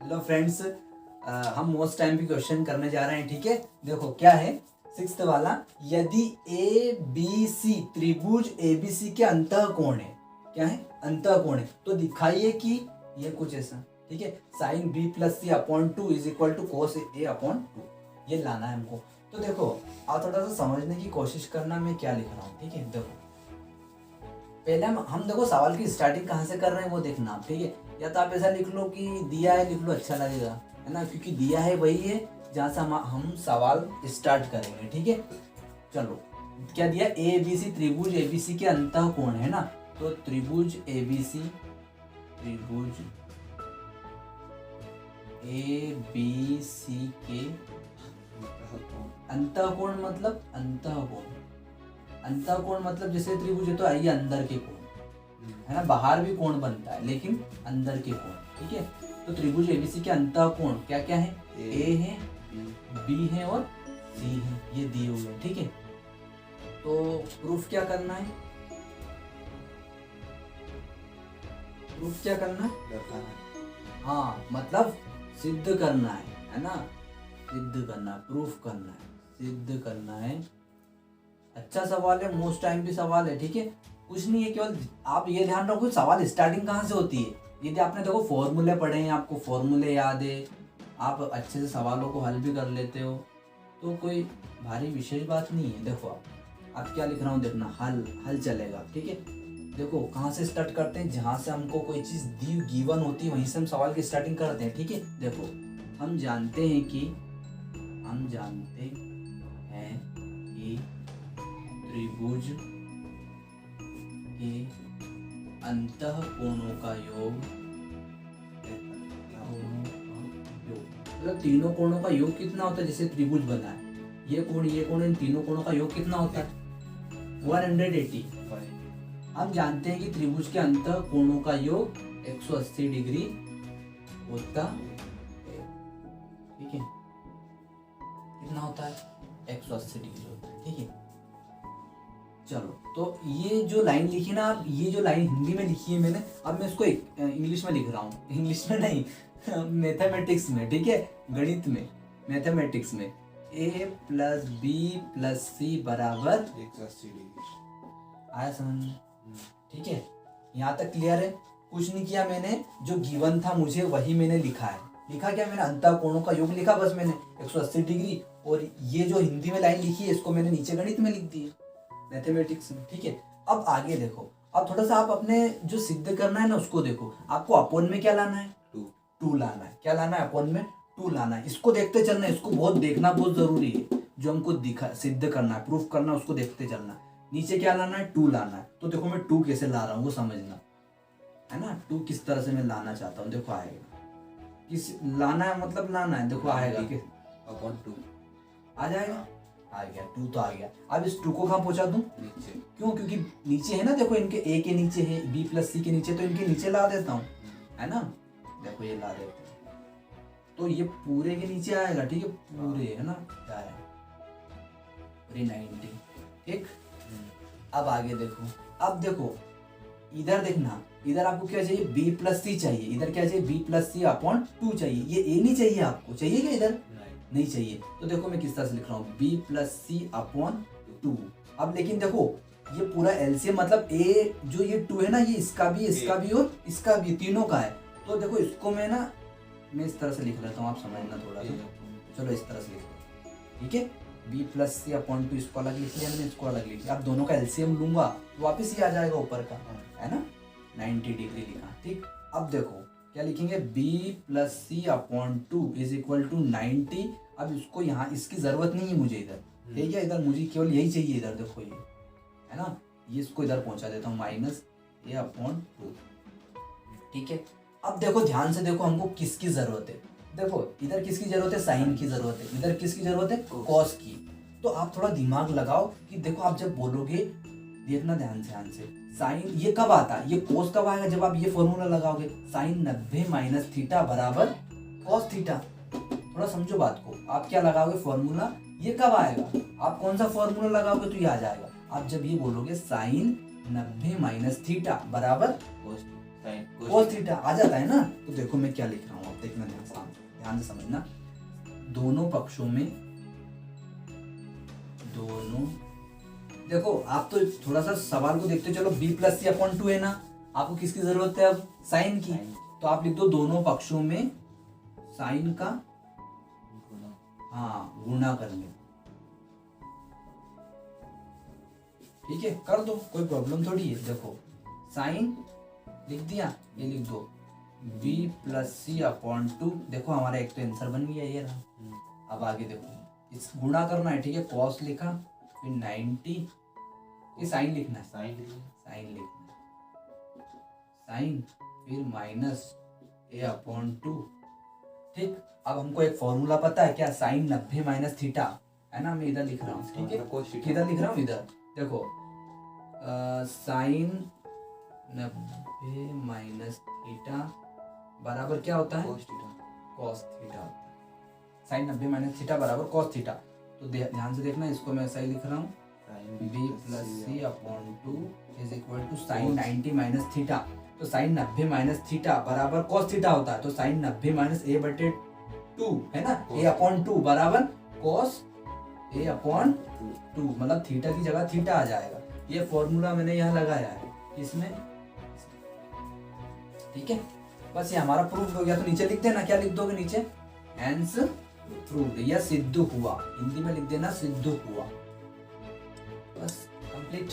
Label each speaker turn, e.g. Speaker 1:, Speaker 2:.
Speaker 1: Hello friends, हम most time भी question करने जा रहे हैं। ठीक है, देखो क्या है सिक्स्थ वाला। यदि ए बी सी त्रिभुज ए बी सी के अंतःकोण है, क्या है अंतःकोण है, तो दिखाइए कि ये कुछ ऐसा। ठीक है, sine B plus C upon two is equal to cos A upon two, ये लाना है हमको। तो देखो आप थोड़ा सा समझने की कोशिश करना मैं क्या लिख रहा हूँ। ठीक है, देखो पहले हम देखो सवाल की स्टार्टिंग कहाँ से कर रहे हैं वो देखना आप। ठीक है, या तो आप ऐसा लिख लो कि दिया है, लिख लो, अच्छा लगेगा, है ना, क्योंकि दिया है वही है जहाँ से हम सवाल स्टार्ट करेंगे। ठीक है, चलो क्या दिया, ए बी सी त्रिभुज ए बी सी के अंतःकोण है ना, तो त्रिभुज ए बी सी के अंतःकोण मतलब अंतःकोण मतलब जैसे त्रिभुज है तो आइए अंदर के कोण, है ना, बाहर भी कोण बनता है लेकिन अंदर के कोण। ठीक है, तो त्रिभुज एबीसी के अंतःकोण क्या क्या है, ए है, बी है और सी है, ये दिए हुए हैं। ठीक है, तो प्रूफ क्या करना है, प्रूफ क्या करना है, हाँ मतलब सिद्ध करना है ना, सिद्ध करना, प्रूफ करना है, सिद्ध करना है। अच्छा सवाल है, मोस्ट टाइम भी सवाल है। ठीक है, कुछ नहीं है, केवल आप ये ध्यान रखो सवाल स्टार्टिंग कहाँ से होती है। यदि आपने देखो फॉर्मूले पढ़े हैं, आपको फॉर्मूले याद है, आप अच्छे से सवालों को हल भी कर लेते हो, तो कोई भारी विशेष बात नहीं है। देखो आप क्या लिख रहा हूँ देखना, हल चलेगा। ठीक है, देखो कहाँ से स्टार्ट करते हैं, जहाँ से हमको कोई चीज़ गिवन होती है वहीं से हम सवाल की स्टार्टिंग करते हैं। ठीक है, देखो हम जानते हैं कि त्रिभुज के अंतःकोणों का योग, मतलब तीनों कोणों का योग कितना होता है। जैसे त्रिभुज बना है, ये कोण इन तीनों कोणों का योग कितना होता है, 180। हम जानते हैं कि त्रिभुज के अंतःकोणों का योग 180 डिग्री होता है। ठीक है, कितना होता है, 180 डिग्री होता है। ठीक है, चलो तो ये जो लाइन लिखी ना आप, ये जो लाइन हिंदी में लिखी है मैंने, अब मैं इसको इंग्लिश में लिख रहा हूँ, इंग्लिश में नहीं मैथमेटिक्स में। ठीक है, गणित में, मैथमेटिक्स में, a प्लस बी प्लस सी बराबर
Speaker 2: 180 डिग्री
Speaker 1: आया समझ। ठीक है, यहाँ तक क्लियर है, कुछ नहीं किया मैंने, जो गिवन था मुझे वही मैंने लिखा है। लिखा क्या मैंने, अंतःकोणों का योग लिखा बस मैंने 180 डिग्री, और ये जो हिंदी में लाइन लिखी है इसको मैंने नीचे गणित में लिख दी है, मैथमेटिक्स में। ठीक है, अब आगे देखो, अब थोड़ा सा आप अपने जो सिद्ध करना है ना उसको देखो। आपको अपोन में क्या लाना है, टू लाना है। क्या लाना है, अपोन में टू लाना है। इसको देखते चलना है, इसको बहुत देखना बहुत जरूरी है, जो हमको दिखा सिद्ध करना है, प्रूफ करना है, उसको देखते चलना है। नीचे क्या लाना है, टू लाना है। तो देखो मैं टू कैसे ला रहा हूँ वो समझना है ना, टू किस तरह से मैं लाना चाहता हूँ। देखो आएगा, किस लाना है मतलब लाना है, देखो आएगा
Speaker 2: अपॉन टू
Speaker 1: आ जाएगा, आ गया, टू तो आ गया। अब इस टू को कहाँ पहुंचा दूं,
Speaker 2: नीचे,
Speaker 1: क्यों, क्योंकि नीचे है ना, देखो इनके ए के नीचे है, बी प्लस सी के नीचे, तो इनके नीचे ला देता हूँ, है ना, देखो ये ला देते हैं, तो ये पूरे के नीचे आएगा। ठीक है, पूरे, है ना, क्या है, 390। ठीक, अब आगे देखो, अब देखो इधर देखना, इधर आपको क्या चाहिए, बी प्लस सी चाहिए, इधर क्या चाहिए, B plus C upon to चाहिए। ये ए नहीं चाहिए आपको, चाहिए क्या इधर, नहीं चाहिए। तो देखो मैं किस तरह से लिख रहा हूँ, B plus C upon to. अब लेकिन देखो ये पूरा एलसीएम मतलब ए जो ये टू है ना, ये इसका भी और इसका भी, तीनों का है। तो देखो इसको मैं इस तरह से लिख लेता हूँ, आप समझना थोड़ा सा। चलो इस तरह से लिख लो। ठीक है, B plus C upon to, इसको अलग लिख लिया मैंने, इसको अलग लिख लिया। अब दोनों का एलसीएम लूंगा तो वापस ये आ जाएगा ऊपर का, है ना, 90 डिग्री लिखा। ठीक, अब देखो क्या लिखेंगे, b plus C upon two is equal to 90। अब इसको यहाँ, इसकी जरूरत नहीं है मुझे इधर, ठीक है, इधर मुझे केवल यही चाहिए, इधर देखो ये, है ना, ये इसको इधर पहुंचा देता हूँ, माइनस ए अपॉन टू। ठीक है, अब देखो ध्यान से देखो, हमको किसकी जरूरत है, देखो इधर किसकी जरूरत है, साइन की जरूरत है, इधर किसकी जरूरत है, कॉस की। तो आप थोड़ा दिमाग लगाओ कि देखो आप जब बोलोगे, देखना ध्यान से, साइन ये कब आता है, ये कोस कब आएगा, जब आप ये फॉर्मूला लगाओगे, साइन 90 माइनस थीटा बराबर कॉस थीटा। थोड़ा समझो बात को, आप क्या लगाओगे फॉर्मूला, ये कब आएगा, आप कौन सा फॉर्मूला लगाओगे तो ये आ जाएगा। आप जब ये बोलोगे साइन 90 माइनस थीटा बराबर
Speaker 2: कोस
Speaker 1: थीटा आ जाता है ना, तो देखो मैं क्या लिख रहा हूँ, आप देखना ध्यान से। ध्यान से समझना, दोनों पक्षों में देखो आप तो थोड़ा सा सवाल को देखते चलो, b प्लस सी अपॉन 2 है ना, आपको किसकी जरूरत है अब, साइन की, तो आप लिख दो दोनों पक्षों में साइन का हाँ गुणा कर लो, ठीक है कर दो, कोई प्रॉब्लम थोड़ी है। देखो साइन लिख दिया, ये लिख दो b प्लस सी अपॉन 2, देखो हमारा एक तो आंसर बन गया ये रहा। अब आगे देखो इस गुणा करना है, ठीक है, कॉस लिखा, फिर 90, ये साइन लिखना है, साइन लिखना है, साइन फिर माइनस a अपॉन 2, ठीक। अब हमको एक फॉर्मूला पता है क्या, साइन 90 माइनस थीटा है ना, मैं इधर लिख रहा हूँ, ठीक है, किधर लिख रहा हूँ, इधर देखो साइन 90 माइनस थीटा बराबर क्या होता है, कॉस थीटा होता है, साइन 90 माइनस थीटा बराबर कॉस थीटा। तो ध्यान से देखना, इसको मैं ऐसा ही लिख रहा हूँ, b plus C upon 2 is equal to sine 90 minus theta, तो साइन 90 माइनस थीटा बराबर कॉस थीटा होता है, तो साइन 90 माइनस a बटे 2 है ना, a अपॉन 2 बराबर कॉस a अपॉन 2, मतलब थीटा की जगह थीटा आ जाएगा। ये फॉर्मूला मैंने यहाँ लगाया है इसमें, ठीक है, बस ये हमारा प्रूफ हो गया। तो नीचे लिख देना, क्या लिख दोगे नीचे, हेंस प्रूव्ड या सिद्ध हुआ, हिंदी में लिख देना सिद्ध हुआ, बस कंप्लीट।